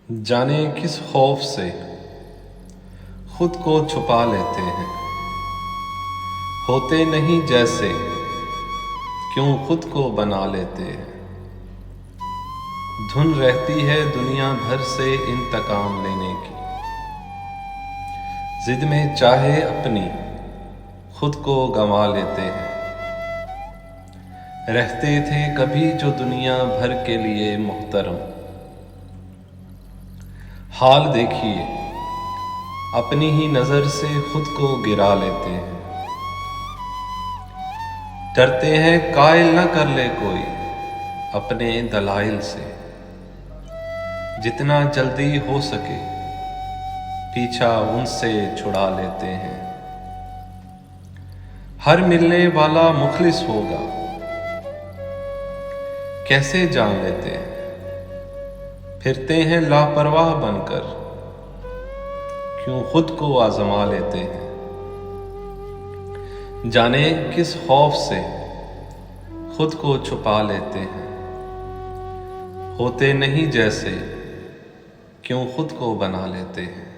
جانے کس خوف سے خود کو چھپا لیتے ہیں، ہوتے نہیں جیسے کیوں خود کو بنا لیتے ہیں۔ دھن رہتی ہے دنیا بھر سے انتقام لینے کی، ضد میں چاہے اپنی خود کو گنوا لیتے ہیں۔ رہتے تھے کبھی جو دنیا بھر کے لیے محترم، حال دیکھیے اپنی ہی نظر سے خود کو گرا لیتے ہیں۔ ڈرتے ہیں قائل نہ کر لے کوئی اپنے دلائل سے، جتنا جلدی ہو سکے پیچھا ان سے چھڑا لیتے ہیں۔ ہر ملنے والا مخلص ہوگا کیسے جان لیتے ہیں، پھرتے ہیں لاپرواہ بن کر کیوں خود کو آزما لیتے ہیں۔ جانے کس خوف سے خود کو چھپا لیتے ہیں، ہوتے نہیں جیسے کیوں خود کو بنا لیتے ہیں۔